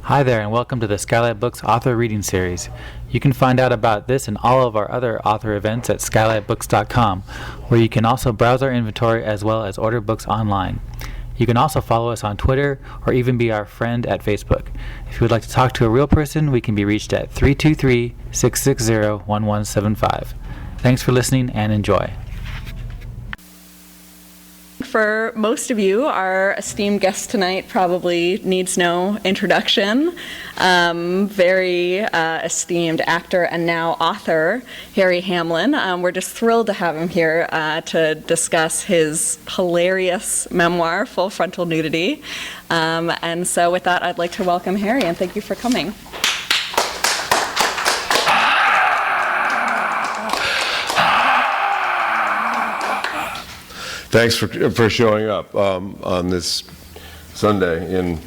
Hi there, and welcome to the Skylight Books Author Reading Series. You can find out about this and all of our other author events at skylightbooks.com, where you can also browse our inventory as well as order books online. You can also follow us on Twitter or even be our friend at Facebook. If you would like to talk to a real person, we can be reached at 323-660-1175. Thanks for listening and enjoy. For most of you, our esteemed guest tonight probably needs no introduction. Very esteemed actor and now author, Harry Hamlin. We're just thrilled to have him here to discuss his hilarious memoir, Frontal Nudity. And so with that, I'd like to welcome Harry, and thank you for coming. Thanks for showing up on this Sunday in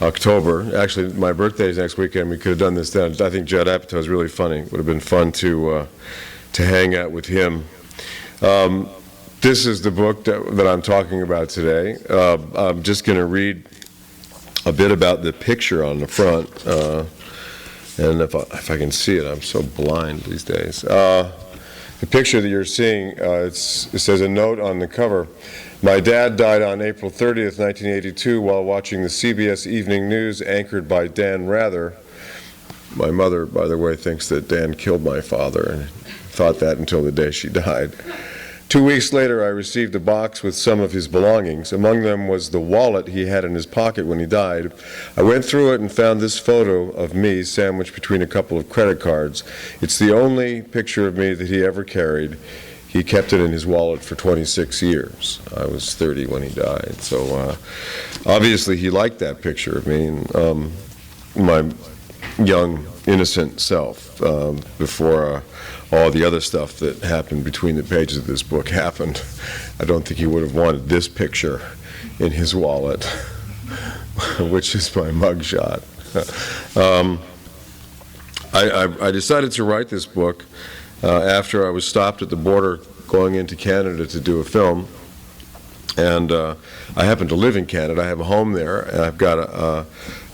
October. Actually, my birthday is next weekend. We could have done this then. I think Judd Apatow is really funny. It would have been fun to hang out with him. This is the book that I'm talking about today. I'm just going to read a bit about the picture on the front. And if I can see it, I'm so blind these days. The picture that you're seeing, it says a note on the cover. My dad died on April 30th, 1982, while watching the CBS Evening News anchored by Dan Rather. My mother, by the way, thinks that Dan killed my father and thought that until the day she died. 2 weeks later, I received a box with some of his belongings. Among them was the wallet he had in his pocket when he died. I went through it and found this photo of me sandwiched between a couple of credit cards. It's the only picture of me that he ever carried. He kept it in his wallet for 26 years. I was 30 when he died. So obviously he liked that picture of me, and my young, innocent self before all the other stuff that happened between the pages of this book happened. I don't think he would have wanted this picture in his wallet, which is my mugshot. I decided to write this book after I was stopped at the border going into Canada to do a film. And I happen to live in Canada. I have a home there, and I've got a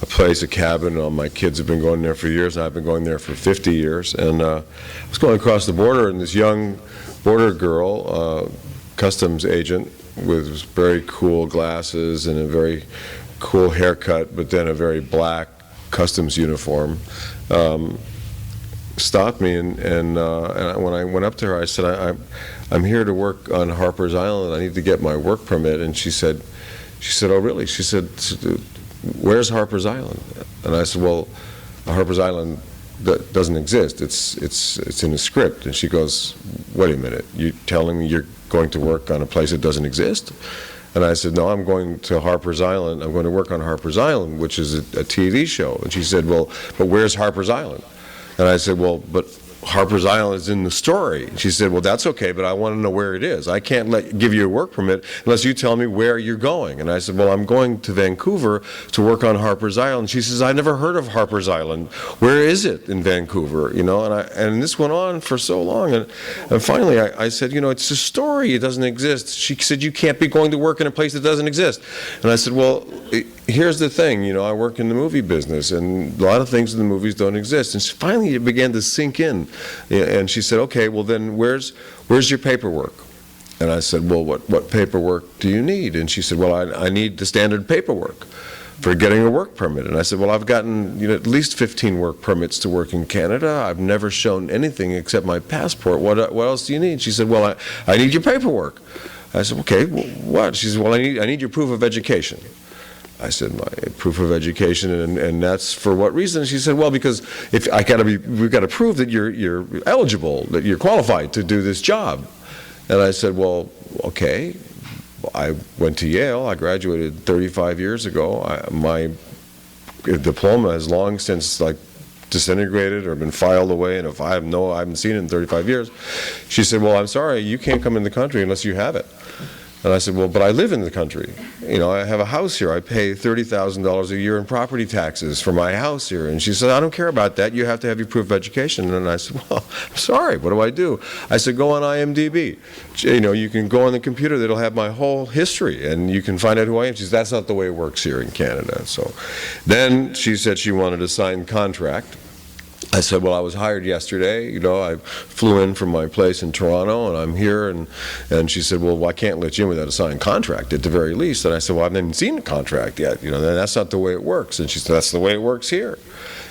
place, a cabin. All my kids have been going there for years, and I've been going there for 50 years. And I was going across the border, and this young border girl, customs agent with very cool glasses and a very cool haircut, but then a very black customs uniform, stopped me, and when I went up to her, I said, I'm here to work on Harper's Island. I need to get my work permit. And she said, oh, really? She said, where's Harper's Island? And I said, well, Harper's Island doesn't exist. It's in a script. And she goes, wait a minute, you telling me you're going to work on a place that doesn't exist? And I said, no, I'm going to Harper's Island. I'm going to work on Harper's Island, which is a TV show. And she said, well, but where's Harper's Island? And I said, well, but Harper's Island is in the story. She said, well, that's okay, but I want to know where it is. I can't give you a work permit unless you tell me where you're going. And I said, well, I'm going to Vancouver to work on Harper's Island. She says, I never heard of Harper's Island. Where is it in Vancouver? You know, and this went on for so long. And finally, I said, you know, it's a story. It doesn't exist. She said, you can't be going to work in a place that doesn't exist. And I said, well, here's the thing. You know, I work in the movie business, and a lot of things in the movies don't exist. And finally, it began to sink in. And she said, okay, well then where's your paperwork? And I said, well, what paperwork do you need? And she said, well, I need the standard paperwork for getting a work permit. And I said, well, I've gotten at least 15 work permits to work in Canada. I've never shown anything except my passport. What else do you need? She said, well, I need your paperwork. I said, okay, well, what? She said, well, I need your proof of education. I said, my proof of education, and that's for what reason? She said, well, because we've got to prove that you're eligible, that you're qualified to do this job. And I said, well, okay. I went to Yale. I graduated 35 years ago. My diploma has long since disintegrated or been filed away, and I haven't seen it in 35 years. She said, well, I'm sorry, you can't come in the country unless you have it. And I said, well, but I live in the country. You know, I have a house here. I pay $30,000 a year in property taxes for my house here. And she said, I don't care about that. You have to have your proof of education. And I said, well, I'm sorry. What do I do? I said, go on IMDb. You know, you can go on the computer. That'll have my whole history, and you can find out who I am. She said, that's not the way it works here in Canada. So then she said she wanted a signed contract. I said, well, I was hired yesterday. You know, I flew in from my place in Toronto, and I'm here. And she said, well, I can't let you in without a signed contract at the very least. And I said, well, I haven't even seen the contract yet. You know, that's not the way it works. And she said, that's the way it works here.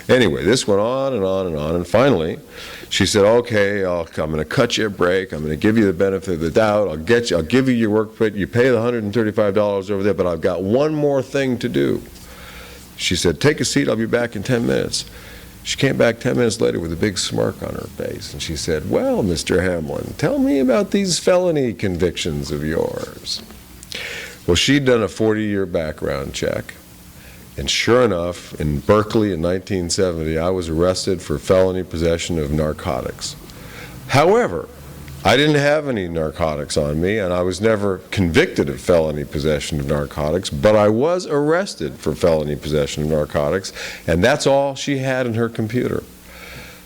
Anyway, this went on and on and on. And finally, she said, okay, I'm going to cut you a break. I'm going to give you the benefit of the doubt. I'll give you your work permit. You pay the $135 over there, but I've got one more thing to do. She said, take a seat. I'll be back in 10 minutes. She came back 10 minutes later with a big smirk on her face, and she said, well, Mr. Hamlin, tell me about these felony convictions of yours. Well, she'd done a 40-year background check, and sure enough, in Berkeley in 1970, I was arrested for felony possession of narcotics. However, I didn't have any narcotics on me, and I was never convicted of felony possession of narcotics, but I was arrested for felony possession of narcotics, and that's all she had in her computer.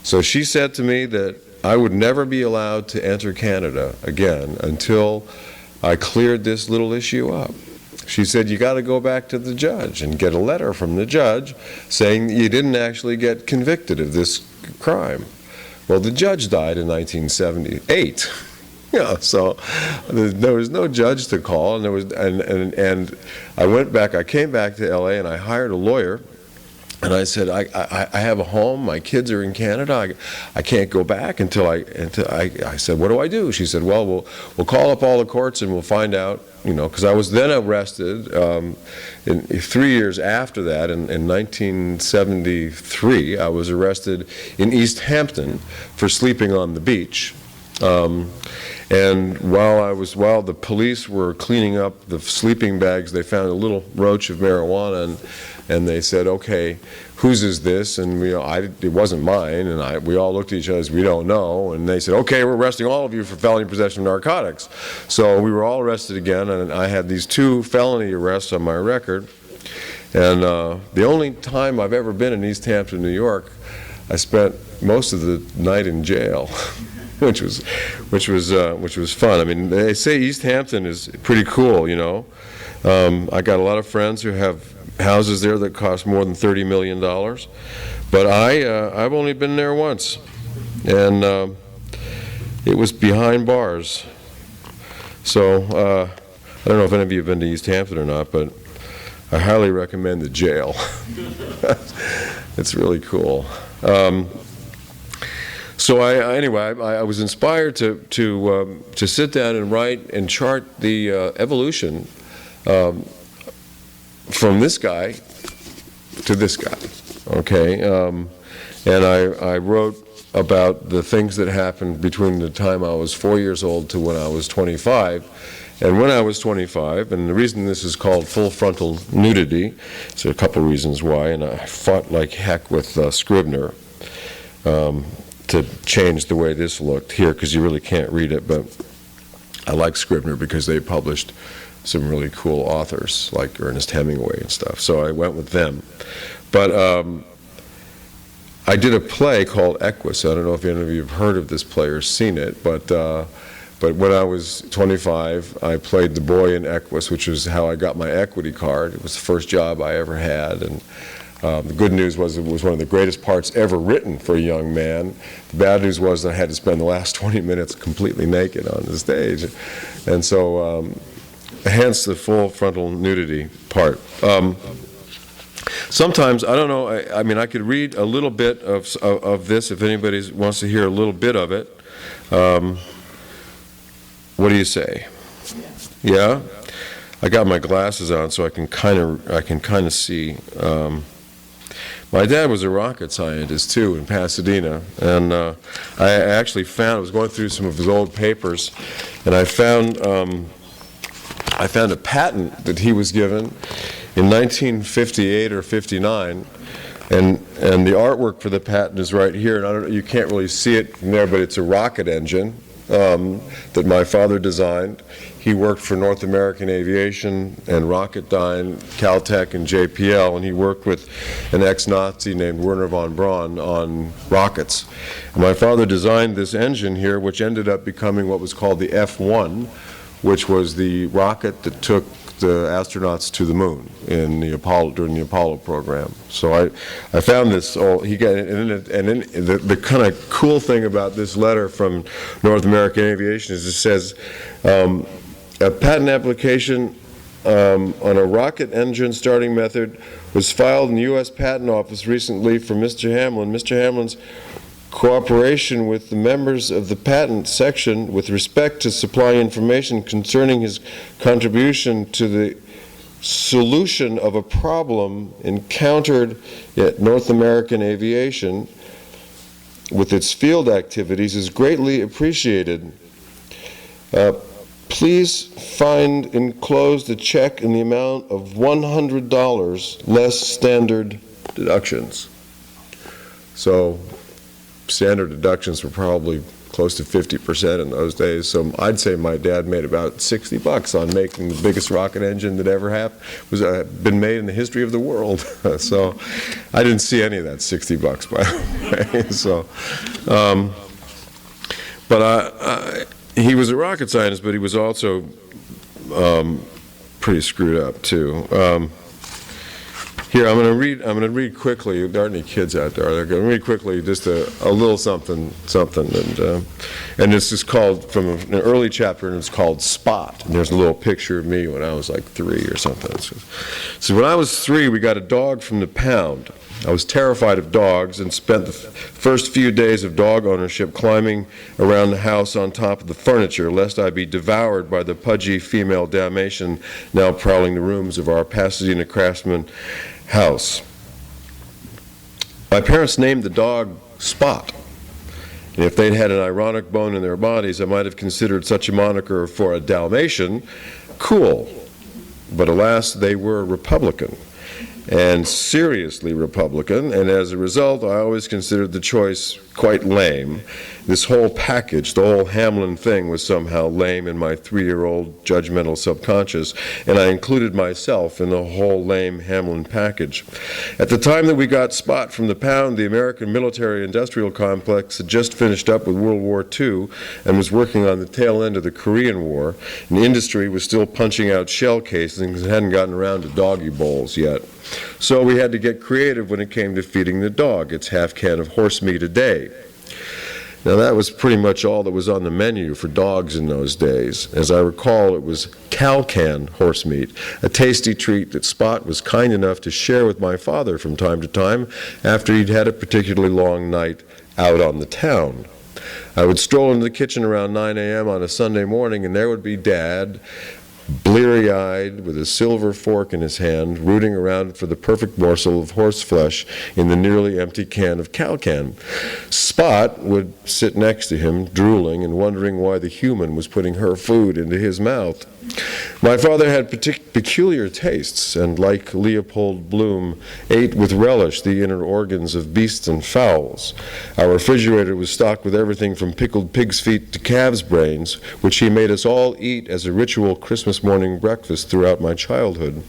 So she said to me that I would never be allowed to enter Canada again until I cleared this little issue up. She said, you got to go back to the judge and get a letter from the judge saying that you didn't actually get convicted of this crime. Well, the judge died in 1978. Yeah, so there was no judge to call, and there was, and I went back. I came back to L.A. and I hired a lawyer, and I said, I have a home. My kids are in Canada. I can't go back until I said, what do I do? She said, well, we'll call up all the courts and we'll find out. You know, because I was then arrested in 3 years after that, in 1973, I was arrested in East Hampton for sleeping on the beach. And while the police were cleaning up the sleeping bags, they found a little roach of marijuana, and they said, okay, whose is this? And it wasn't mine, and we all looked at each other as we don't know, and they said, okay, we're arresting all of you for felony possession of narcotics. So we were all arrested again, and I had these 2 felony arrests on my record. And the only time I've ever been in East Hampton, New York, I spent most of the night in jail. which was fun. I mean, they say East Hampton is pretty cool, you know. I got a lot of friends who have houses there that cost more than $30 million, but I've only been there once, and it was behind bars. So I don't know if any of you have been to East Hampton or not, but I highly recommend the jail. It's really cool. So anyway, I was inspired to sit down and write and chart the evolution from this guy to this guy. Okay, and I wrote about the things that happened between the time I was 4 years old to when I was 25. And when I was 25, and the reason this is called full frontal nudity, so a couple reasons why, and I fought like heck with Scribner to change the way this looked here, because you really can't read it, but I like Scribner because they published some really cool authors, like Ernest Hemingway and stuff, so I went with them. But I did a play called Equus. I don't know if any of you have heard of this play or seen it, but when I was 25, I played the boy in Equus, which is how I got my equity card. It was the first job I ever had, and the good news was it was one of the greatest parts ever written for a young man. The bad news was that I had to spend the last 20 minutes completely naked on the stage, and so hence the full frontal nudity part. Sometimes, I don't know, I mean, I could read a little bit of this if anybody wants to hear a little bit of it. What do you say? Yeah? I got my glasses on so I can kind of see. My dad was a rocket scientist too in Pasadena, and I actually found, I was going through some of his old papers, and I found a patent that he was given in 1958 or 59, and the artwork for the patent is right here, and I don't, you can't really see it from there, but it's a rocket engine that my father designed. he worked for North American Aviation and Rocketdyne, Caltech, and JPL, and he worked with an ex-Nazi named Wernher von Braun on rockets. And my father designed this engine here, which ended up becoming what was called the F-1, which was the rocket that took the astronauts to the moon in the during the Apollo program. So I found this. The kind of cool thing about this letter from North American Aviation is it says a patent application on a rocket engine starting method was filed in the U.S. Patent Office recently for Mr. Hamlin. Mr. Hamlin's cooperation with the members of the patent section with respect to supplying information concerning his contribution to the solution of a problem encountered at North American Aviation with its field activities is greatly appreciated. Please find enclosed a check in the amount of $100 less standard deductions. So standard deductions were probably close to 50% in those days, so I'd say my dad made about $60 on making the biggest rocket engine that ever been made in the history of the world. So I didn't see any of that $60, by the way. So, he was a rocket scientist, but he was also pretty screwed up too. Here, I'm going to read quickly. There aren't any kids out there. They're going to read quickly just a little something, and this is called from an early chapter, and it's called Spot. And there's a little picture of me when I was like 3 or something. So when I was 3, we got a dog from the pound. I was terrified of dogs and spent the first few days of dog ownership climbing around the house on top of the furniture, lest I be devoured by the pudgy female Dalmatian now prowling the rooms of our Pasadena craftsman house. My parents named the dog Spot, and if they'd had an ironic bone in their bodies, I might have considered such a moniker for a Dalmatian cool. But alas, they were Republican, and seriously Republican, and as a result, I always considered the choice quite lame. This whole package, the whole Hamlin thing, was somehow lame in my 3-year-old judgmental subconscious, and I included myself in the whole lame Hamlin package. At the time that we got Spot from the pound, the American military-industrial complex had just finished up with World War II and was working on the tail end of the Korean War, and the industry was still punching out shell casings and hadn't gotten around to doggy bowls yet. So we had to get creative when it came to feeding the dog its half can of horse meat a day. Now that was pretty much all that was on the menu for dogs in those days. As I recall, it was Calcan horse meat, a tasty treat that Spot was kind enough to share with my father from time to time after he'd had a particularly long night out on the town. I would stroll into the kitchen around 9 a.m. on a Sunday morning, and there would be Dad, bleary-eyed, with a silver fork in his hand, rooting around for the perfect morsel of horse flesh in the nearly empty can of Calcan. Spot would sit next to him, drooling and wondering why the human was putting her food into his mouth. My father had peculiar tastes, and like Leopold Bloom, ate with relish the inner organs of beasts and fowls. Our refrigerator was stocked with everything from pickled pig's feet to calves' brains, which he made us all eat as a ritual Christmas morning breakfast throughout my childhood.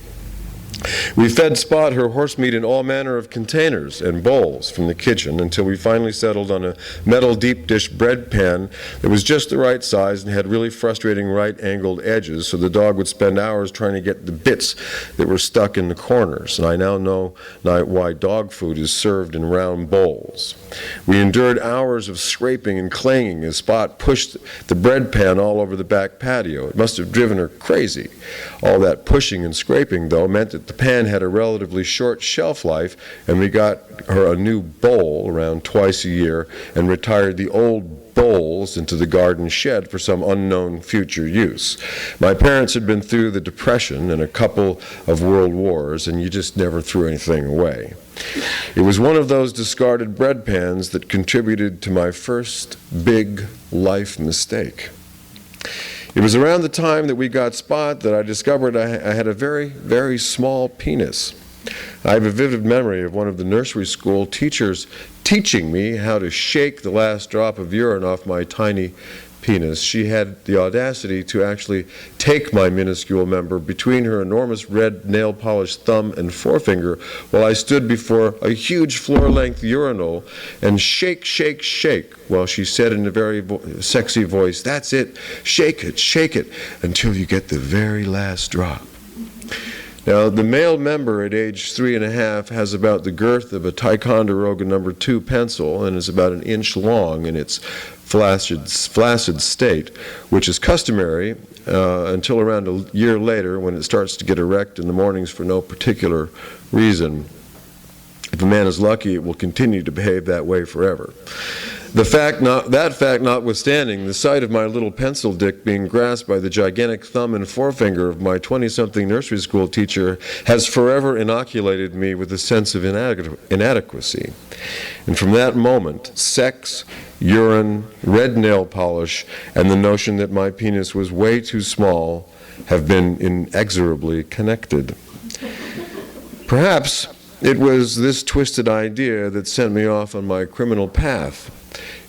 We fed Spot her horse meat in all manner of containers and bowls from the kitchen until we finally settled on a metal deep dish bread pan that was just the right size and had really frustrating right angled edges, so the dog would spend hours trying to get the bits that were stuck in the corners. And I now know why dog food is served in round bowls. We endured hours of scraping and clanging as Spot pushed the bread pan all over the back patio. It must have driven her crazy. All that pushing and scraping, though, meant that the pan had a relatively short shelf life, and we got her a new bowl around twice a year and retired the old bowls into the garden shed for some unknown future use. My parents had been through the Depression and a couple of world wars, and you just never threw anything away. It was one of those discarded bread pans that contributed to my first big life mistake. It was around the time that we got Spot that I discovered I had a very, very small penis. I have a vivid memory of one of the nursery school teachers teaching me how to shake the last drop of urine off my tiny penis, she had the audacity to actually take my minuscule member between her enormous red nail-polished thumb and forefinger while I stood before a huge floor-length urinal and shake, shake, shake, while she said in a very sexy voice, "That's it, shake it, until you get the very last drop." Now, the male member at age 3.5 has about the girth of a Ticonderoga No. 2 pencil and is about an inch long in its flaccid state, which is customary until around a year later when it starts to get erect in the mornings for no particular reason. If a man is lucky, it will continue to behave that way forever. That fact notwithstanding, the sight of my little pencil dick being grasped by the gigantic thumb and forefinger of my 20-something nursery school teacher has forever inoculated me with a sense of inadequacy. And from that moment, sex, urine, red nail polish, and the notion that my penis was way too small have been inexorably connected. Perhaps it was this twisted idea that sent me off on my criminal path.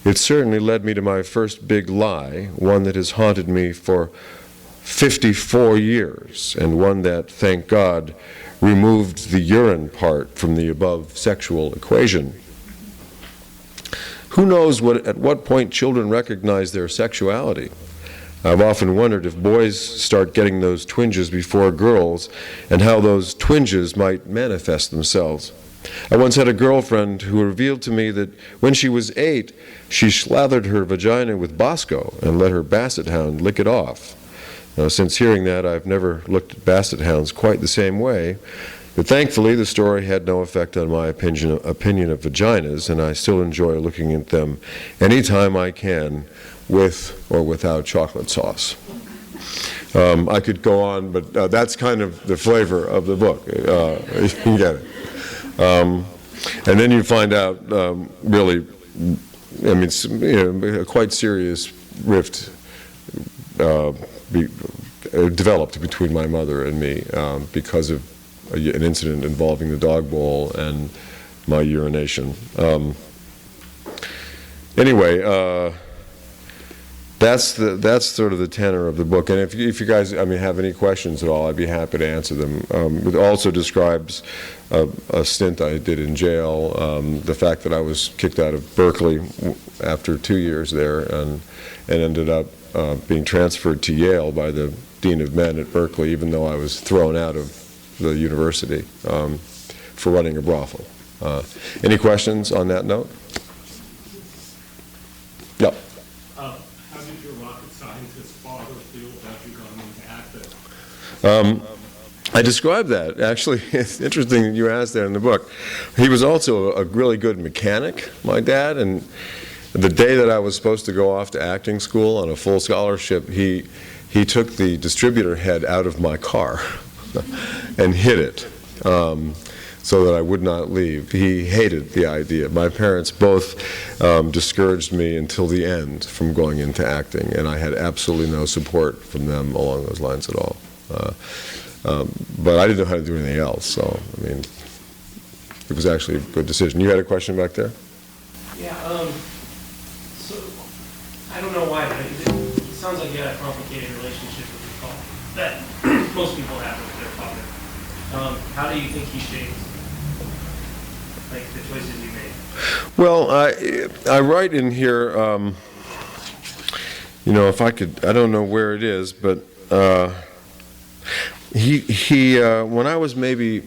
It certainly led me to my first big lie, one that has haunted me for 54 years, and one that, thank God, removed the urine part from the above sexual equation. Who knows at what point children recognize their sexuality? I've often wondered if boys start getting those twinges before girls, and how those twinges might manifest themselves. I once had a girlfriend who revealed to me that when she was 8, she slathered her vagina with Bosco and let her basset hound lick it off. Now, since hearing that, I've never looked at basset hounds quite the same way, but thankfully the story had no effect on my opinion of vaginas, and I still enjoy looking at them anytime I can, with or without chocolate sauce. I could go on, but that's kind of the flavor of the book. You can get it. And then you find out, really, I mean, a quite serious rift developed between my mother and me because of an incident involving the dog bowl and my urination. Anyway, that's sort of the tenor of the book. And if you guys, have any questions at all, I'd be happy to answer them. It also describes a stint I did in jail, the fact that I was kicked out of Berkeley after 2 years there, and ended up being transferred to Yale by the dean of men at Berkeley, even though I was thrown out of the university for running a brothel. Any questions on that note? Yep. How did your rocket scientist father feel about you going into acting? I described that. Actually, it's interesting that you asked that in the book. He was also a really good mechanic, my dad, and the day that I was supposed to go off to acting school on a full scholarship, he took the distributor head out of my car and hid it so that I would not leave. He hated the idea. My parents both discouraged me until the end from going into acting, and I had absolutely no support from them along those lines at all. But I didn't know how to do anything else, so, it was actually a good decision. You had a question back there? Yeah, so, I don't know why, but it sounds like you had a complicated relationship with your father, that most people have with their father. How do you think he shaped, the choices you made? Well, I write in here, if I could, I don't know where it is, but he when I was maybe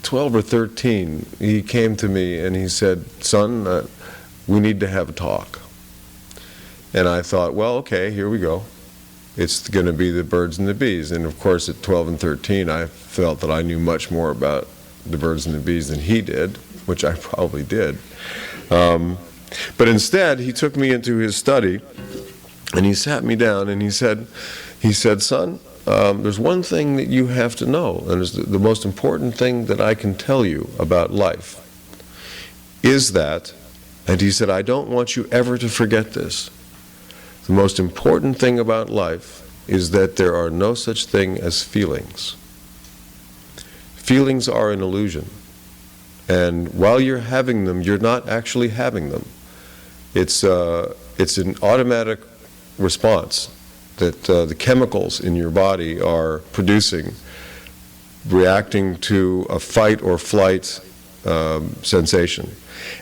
12 or 13, he came to me and he said, "Son, we need to have a talk." And I thought, well, okay, here we go. It's going to be the birds and the bees. And of course, at 12 and 13, I felt that I knew much more about the birds and the bees than he did, which I probably did. But instead, he took me into his study and he sat me down and he said, "Son, there's one thing that you have to know, and it's the most important thing that I can tell you about life, is that," and he said, "I don't want you ever to forget this. The most important thing about life is that there are no such thing as feelings. Feelings are an illusion. And while you're having them, you're not actually having them. It's it's an automatic response that the chemicals in your body are producing, reacting to a fight or flight sensation.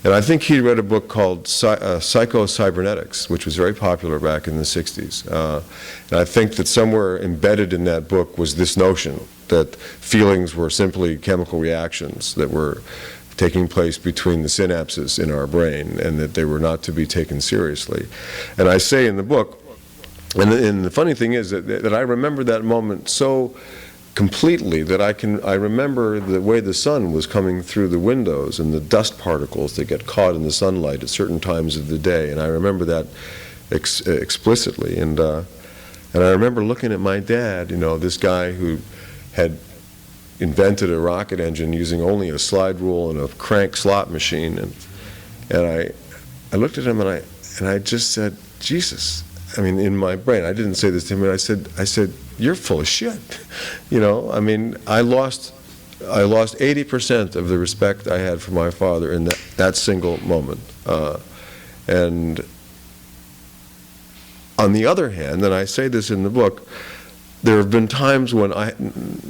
And I think he read a book called Psycho-Cybernetics, which was very popular back in the 60s. And I think that somewhere embedded in that book was this notion that feelings were simply chemical reactions that were taking place between the synapses in our brain, and that they were not to be taken seriously. And I say in the book, and the funny thing is that I remember that moment so completely that I remember the way the sun was coming through the windows and the dust particles that get caught in the sunlight at certain times of the day, and I remember that explicitly. And I remember looking at my dad, you know, this guy who had invented a rocket engine using only a slide rule and a crank slot machine, and I looked at him and I just said, Jesus. I mean, in my brain, I didn't say this to him, but I said, you're full of shit. You know, I mean, I lost 80% of the respect I had for my father in that single moment. And on the other hand, and I say this in the book, there have been times when I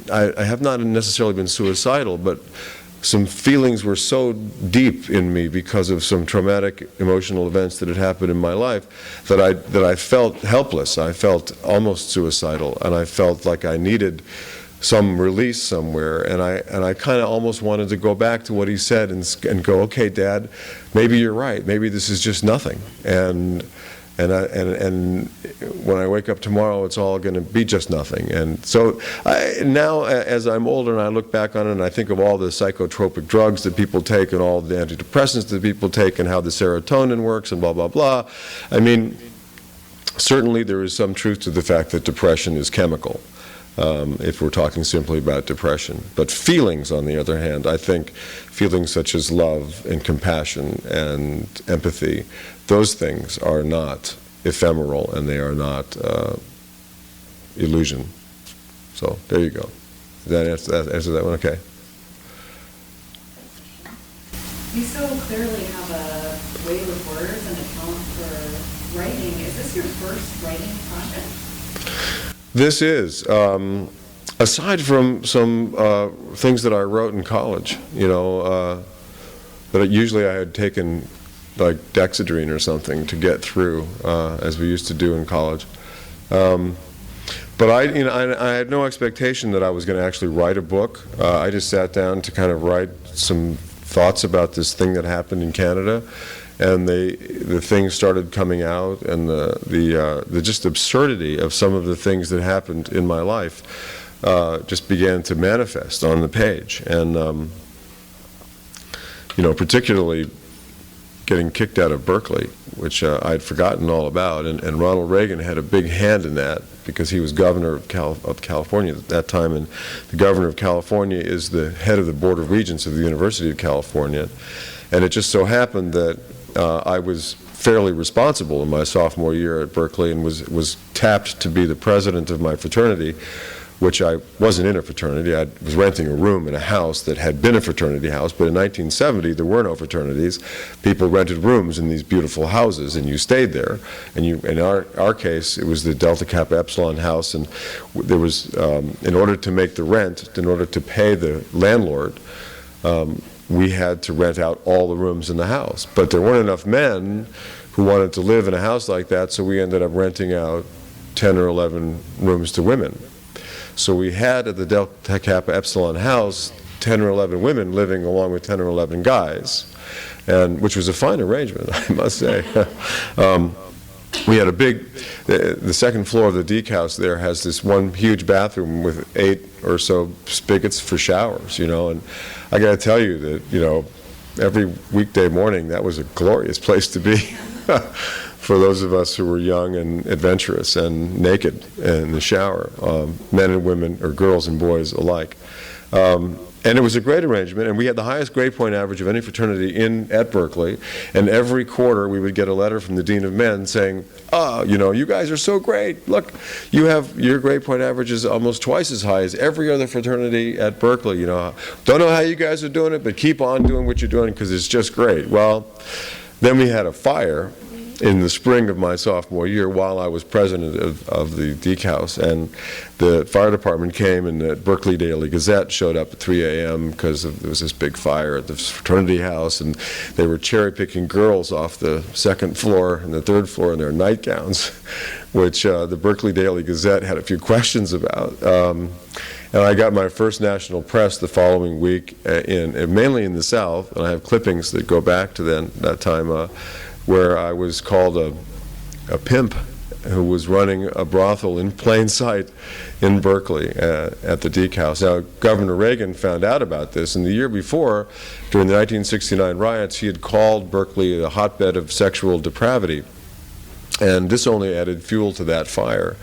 have not necessarily been suicidal, but some feelings were so deep in me because of some traumatic emotional events that had happened in my life that I felt helpless. I felt almost suicidal, and I felt like I needed some release somewhere, and I kind of almost wanted to go back to what he said and go, okay, Dad, maybe you're right. Maybe this is just nothing, and when I wake up tomorrow, it's all going to be just nothing. And so now, as I'm older and I look back on it and I think of all the psychotropic drugs that people take and all the antidepressants that people take and how the serotonin works and blah, blah, blah, I mean, certainly there is some truth to the fact that depression is chemical, if we're talking simply about depression. But feelings, on the other hand, I think feelings such as love and compassion and empathy, those things are not ephemeral and they are not illusion. So there you go. Does that answer that one? Okay. You so clearly have a way with words and a talent for writing. Is this your first writing project? This is. Aside from some things that I wrote in college, you know, that usually I had taken like Dexedrine or something to get through, as we used to do in college. But I had no expectation that I was going to actually write a book. I just sat down to kind of write some thoughts about this thing that happened in Canada, and the things started coming out, and the just absurdity of some of the things that happened in my life just began to manifest on the page, and you know, particularly getting kicked out of Berkeley, which I'd forgotten all about, and Ronald Reagan had a big hand in that because he was governor of California at that time, and the governor of California is the head of the Board of Regents of the University of California, and it just so happened that I was fairly responsible in my sophomore year at Berkeley and was tapped to be the president of my fraternity, which I wasn't in a fraternity. I was renting a room in a house that had been a fraternity house, but in 1970 there were no fraternities. People rented rooms in these beautiful houses, and you stayed there. And in our case, it was the Delta Kappa Epsilon house, and there was, in order to make the rent, in order to pay the landlord, we had to rent out all the rooms in the house. But there weren't enough men who wanted to live in a house like that, so we ended up renting out 10 or 11 rooms to women. So we had at the Delta Kappa Epsilon house 10 or 11 women living along with 10 or 11 guys, and which was a fine arrangement, I must say. We had a big, the second floor of the Deke house there has this one huge bathroom with 8 or so spigots for showers, you know, and I got to tell you that, you know, every weekday morning that was a glorious place to be. For those of us who were young and adventurous and naked in the shower, men and women, or girls and boys alike. And it was a great arrangement, and we had the highest grade point average of any fraternity at Berkeley, and every quarter we would get a letter from the Dean of Men saying, you know, you guys are so great, look, your grade point average is almost twice as high as every other fraternity at Berkeley, you know, don't know how you guys are doing it, but keep on doing what you're doing because it's just great. Well, then we had a fire in the spring of my sophomore year while I was president of the Deke House, and the fire department came, and the Berkeley Daily Gazette showed up at 3 a.m. because there was this big fire at the fraternity house, and they were cherry-picking girls off the second floor and the third floor in their nightgowns, which the Berkeley Daily Gazette had a few questions about. And I got my first national press the following week, mainly in the South, and I have clippings that go back to that time, where I was called a pimp who was running a brothel in plain sight in Berkeley at the Deke House. Now, Governor Reagan found out about this, and the year before, during the 1969 riots, he had called Berkeley a hotbed of sexual depravity, and this only added fuel to that fire.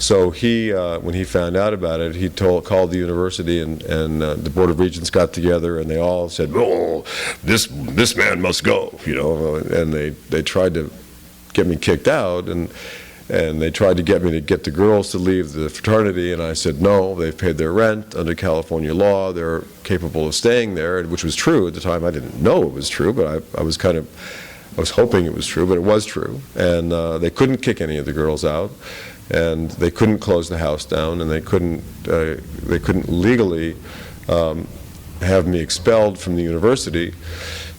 So he, when he found out about it, he called the university, and the Board of Regents got together, and they all said, "Oh, this man must go," you know. And they tried to get me kicked out, and they tried to get me to get the girls to leave the fraternity, and I said no. They've paid their rent under California law. They're capable of staying there, which was true at the time. I didn't know it was true, but I was hoping it was true, but it was true. And they couldn't kick any of the girls out, and they couldn't close the house down, and they couldn't legally have me expelled from the university.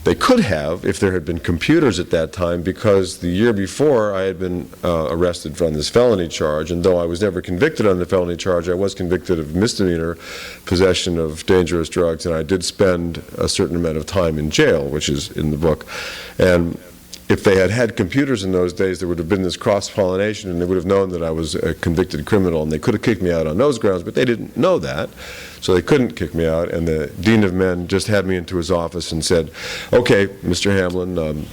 They could have if there had been computers at that time, because the year before I had been arrested on this felony charge, and though I was never convicted on the felony charge, I was convicted of misdemeanor possession of dangerous drugs, and I did spend a certain amount of time in jail, which is in the book. And if they had had computers in those days, there would have been this cross-pollination, and they would have known that I was a convicted criminal, and they could have kicked me out on those grounds, but they didn't know that, so they couldn't kick me out. And the Dean of Men just had me into his office and said, "Okay, Mr. Hamlin,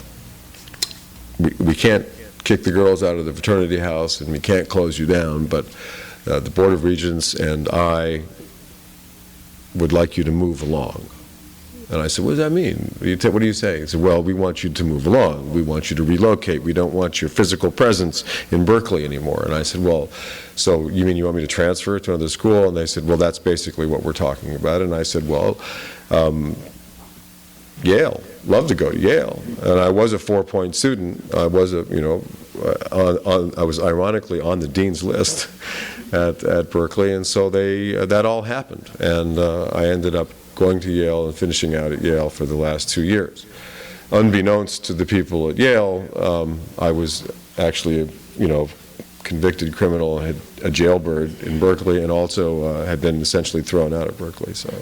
we can't kick the girls out of the fraternity house, and we can't close you down, but the Board of Regents and I would like you to move along." And I said, "What does that mean? What are you saying?" He said, "Well, we want you to move along. We want you to relocate. We don't want your physical presence in Berkeley anymore." And I said, "Well, so you mean you want me to transfer to another school?" And they said, "Well, that's basically what we're talking about." And I said, "Well, Yale, love to go to Yale." And I was a 4-point student. I was I was ironically on the dean's list at Berkeley, and so that all happened, and I ended up going to Yale and finishing out at Yale for the last 2 years. Unbeknownst to the people at Yale, I was actually a convicted criminal, had a jailbird in Berkeley, and also had been essentially thrown out of Berkeley. So.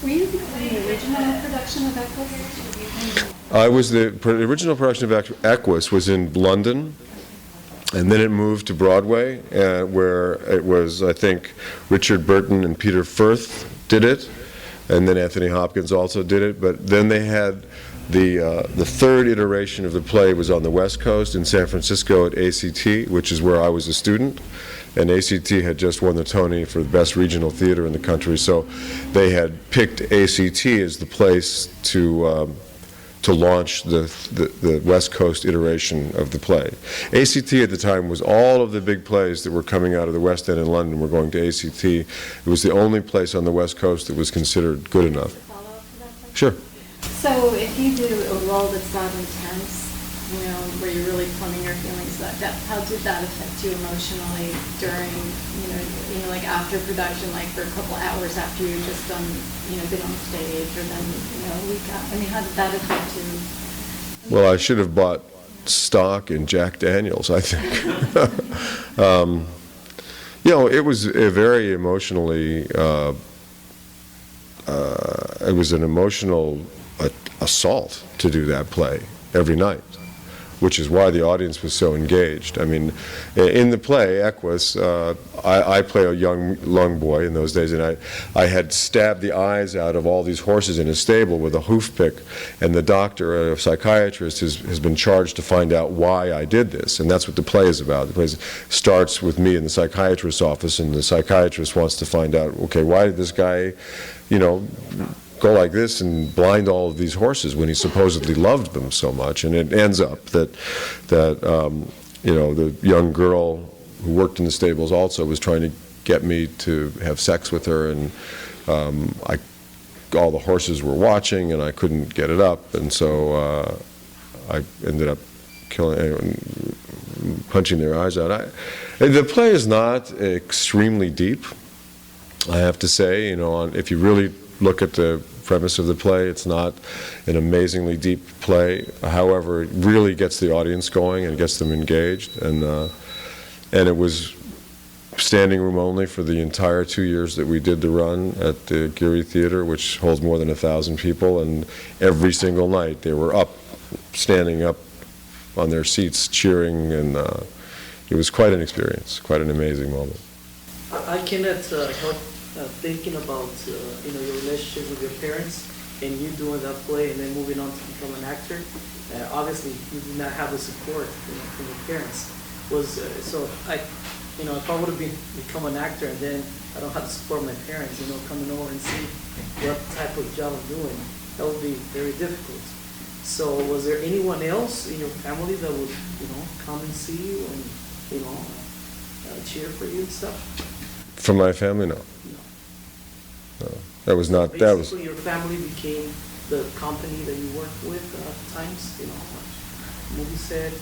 Were you the original production of Equus? I was the original production of Equus was in London. And then it moved to Broadway, where it was, I think, Richard Burton and Peter Firth did it, and then Anthony Hopkins also did it. But then they had the third iteration of the play was on the West Coast in San Francisco at ACT, which is where I was a student. And ACT had just won the Tony for the best regional theater in the country, so they had picked ACT as the place to launch the West Coast iteration of the play. ACT at the time was all of the big plays that were coming out of the West End in London were going to ACT. It was the only place on the West Coast that was considered good enough. Follow-up to that question? Sure. So if you do a role that's that intense, where you're really plumbing your feelings, how did that affect you emotionally during, like after production, like for a couple hours after you just done, been on stage, or then, a week after? I mean, how did that affect you? Well, I should have bought stock in Jack Daniels, I think. It was a very emotionally, it was an emotional assault to do that play every night, which is why the audience was so engaged. I mean, in the play, Equus, I play a young lung boy in those days, and I had stabbed the eyes out of all these horses in a stable with a hoof pick, and the doctor, a psychiatrist, has been charged to find out why I did this, and that's what the play is about. The play starts with me in the psychiatrist's office, and the psychiatrist wants to find out, okay, why did this guy, go like this and blind all of these horses when he supposedly loved them so much? And it ends up that the young girl who worked in the stables also was trying to get me to have sex with her, and all the horses were watching, and I couldn't get it up, and so I ended up punching their eyes out. The play is not extremely deep, I have to say. If you really look at the premise of the play, it's not an amazingly deep play. However, it really gets the audience going and gets them engaged. And it was standing room only for the entire 2 years that we did the run at the Geary Theater, which holds more than 1,000 people. And every single night they were up, standing up on their seats, cheering, and it was quite an experience, quite an amazing moment. I cannot help thinking about your relationship with your parents and you doing that play and then moving on to become an actor. Obviously, you did not have the support from your parents. If I would have become an actor and then I don't have to support my parents, coming over and see what type of job I'm doing, that would be very difficult. So was there anyone else in your family that would, come and see you and, cheer for you and stuff? From my family, no. No. That was not, Basically, that was... your family became the company that you worked with at times, movie set?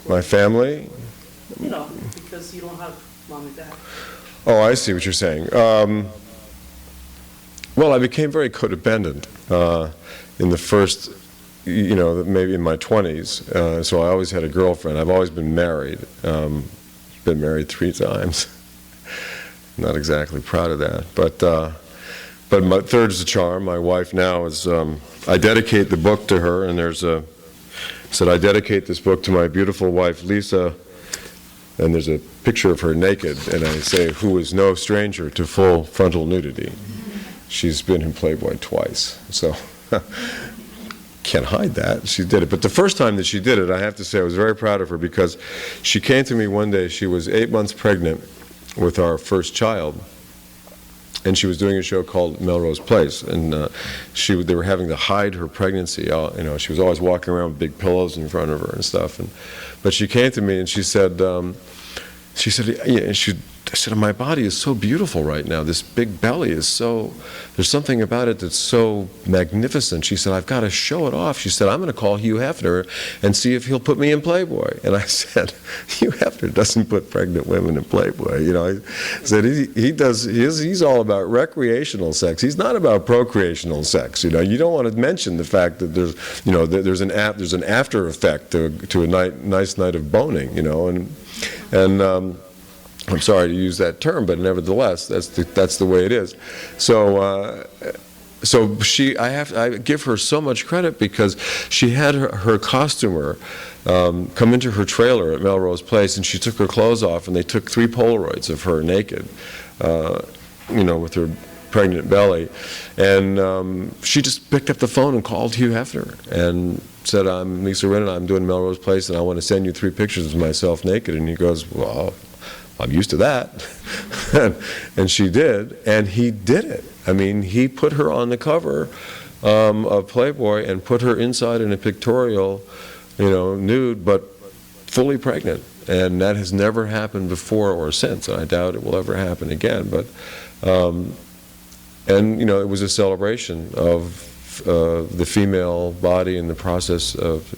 My family? Because you don't have mom and dad. Oh, I see what you're saying. Well, I became very codependent in the first, maybe in my 20s. So I always had a girlfriend. I've always been married. Been married 3 times. Not exactly proud of that. But my third is the charm. My wife now is, I dedicate the book to her, and said I dedicate this book to my beautiful wife, Lisa, and there's a picture of her naked, and I say, who is no stranger to full frontal nudity. She's been in Playboy twice, so can't hide that. She did it. But the first time that she did it, I have to say I was very proud of her, because she came to me one day. She was 8 months pregnant with our first child, and she was doing a show called Melrose Place, and they were having to hide her pregnancy. She was always walking around with big pillows in front of her and stuff. But she came to me and she said, I said, my body is so beautiful right now. This big belly is there's something about it that's so magnificent. She said, I've got to show it off. She said, I'm going to call Hugh Hefner and see if he'll put me in Playboy. And I said, Hugh Hefner doesn't put pregnant women in Playboy. I said, he's all about recreational sex. He's not about procreational sex. You don't want to mention the fact that there's an after effect to a nice night of boning, and I'm sorry to use that term, but nevertheless, that's the way it is. So I give her so much credit, because she had her costumer come into her trailer at Melrose Place, and she took her clothes off, and they took 3 Polaroids of her naked, with her pregnant belly, and she just picked up the phone and called Hugh Hefner and said, I'm Lisa Rinna, I'm doing Melrose Place, and I want to send you 3 pictures of myself naked. And he goes, well, I'm used to that. And she did, and he did it. I mean, he put her on the cover of Playboy and put her inside in a pictorial, nude, but fully pregnant. And that has never happened before or since, and I doubt it will ever happen again. But, it was a celebration of the female body in the process of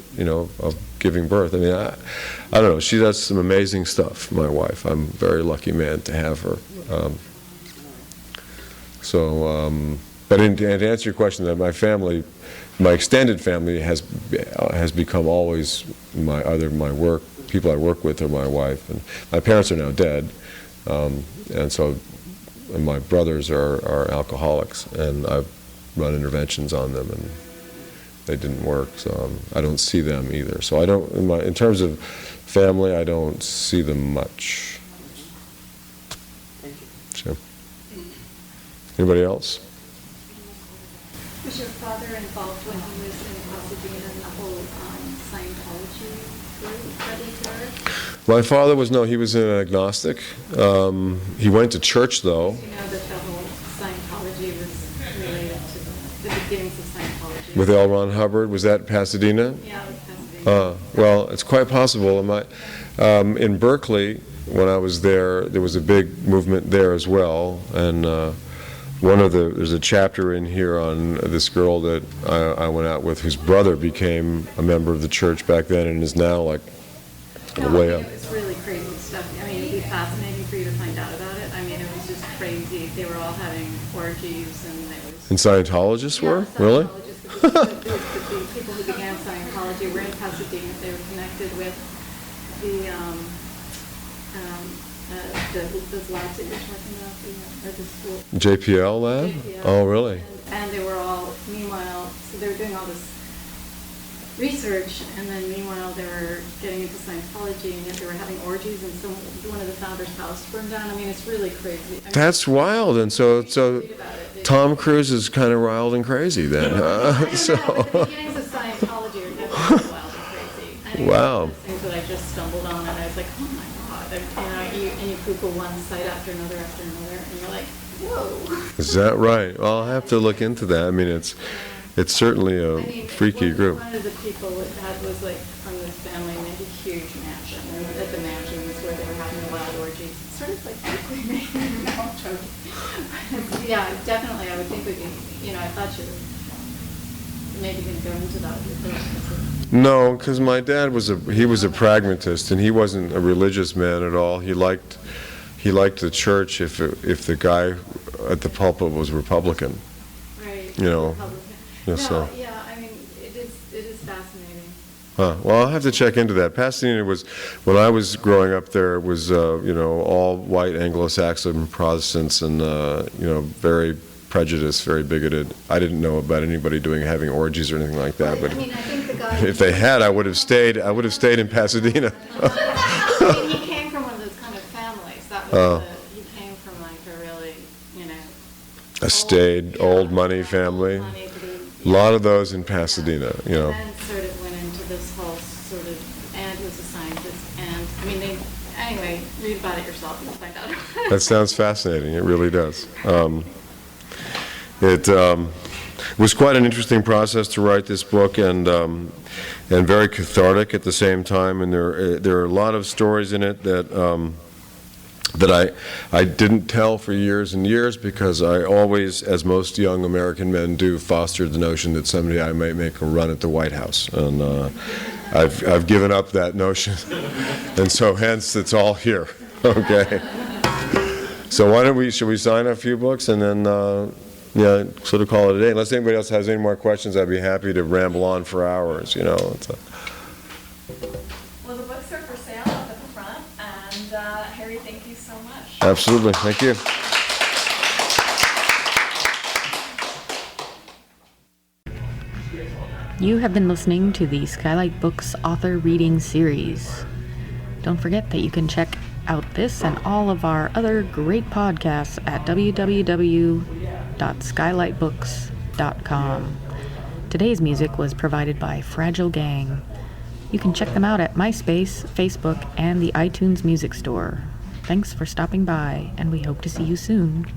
giving birth. I mean, I don't know. She does some amazing stuff, my wife. I'm a very lucky man to have her. But to answer your question, that my family, my extended family has become always my people I work with are my wife. And my parents are now dead, and my brothers are alcoholics, and I've run interventions on them, and they didn't work, so I don't see them either. So I don't, in terms of family, I don't see them much. Thank you. Sure. Anybody else? Was your father involved when he was in Pasadena in the whole Scientology group that he started? My father was, no, he was an agnostic. He went to church, though. You know that the whole Scientology was related to the beginnings of Scientology. With L. Ron Hubbard, was that Pasadena? Yeah, it was Pasadena. Well, it's quite possible. In Berkeley, when I was there was a big movement there as well, and there's a chapter in here on this girl that I went out with, whose brother became a member of the church back then and is now like way up. It was really crazy stuff. I mean, it'd be fascinating for you to find out about it. I mean, it was just crazy. They were all having orgies, and there was... And Scientologists were? Yeah, Really? The people who began Scientology were in Pasadena. They were connected with those labs that you're talking about, or the school. JPL lab? JPL. Oh, really? And they were all, meanwhile, so they were doing all this research, and then meanwhile they were getting into Scientology, and yet they were having orgies, and one of the founders' house burned down. I mean, it's really crazy. I mean, That's wild. And so read about it. Tom Cruise is kind of wild and crazy then. So. The beginnings of Scientology are definitely wild and crazy. I mean, Wow. one of those things that I just stumbled on, and I was like, oh my God. And you Google one site after another, and you're like, whoa. Is that right? Well, I'll have to look into that. I mean, it's certainly a freaky group. One of the people that had was like from this family, and they had a huge mansion, and at the mansion was where they were having the wild orgies. Sort of like no, I'm joking. Yeah, definitely. I would think we can. I thought you were maybe going to go into that with this. No, because my dad was a pragmatist, and he wasn't a religious man at all. He liked the church if the guy at the pulpit was Republican. Right. Republican. Yeah, so. Yeah, I mean, it is fascinating. Huh. Well, I'll have to check into that. Pasadena was, when I was growing up there, it was all white Anglo-Saxon Protestants, and very prejudiced, very bigoted. I didn't know about anybody having orgies or anything like that. But I mean, I think the guy. if they had, I would have stayed in Pasadena. I mean, he came from one of those kind of families. That was he came from like a really, a staid, old money family. A lot of those in Pasadena, And then sort of went into this whole sort of, and was a scientist, and I mean, anyway, read about it yourself and find out. That sounds fascinating. It really does. It was quite an interesting process to write this book, and very cathartic at the same time. And there are a lot of stories in it that I didn't tell for years and years, because I always, as most young American men do, fostered the notion that someday I might make a run at the White House, and I've given up that notion, and so hence it's all here. Okay. So should we sign a few books and then sort of call it a day? Unless anybody else has any more questions, I'd be happy to ramble on for hours. Well, the books are for sale up at the front, and Harry, thank you so much. Absolutely. Thank you. You have been listening to the Skylight Books author reading series. Don't forget that you can check out this and all of our other great podcasts at www.skylightbooks.com. Today's music was provided by Fragile Gang. You can check them out at MySpace, Facebook, and the iTunes Music Store. Thanks for stopping by, and we hope to see you soon.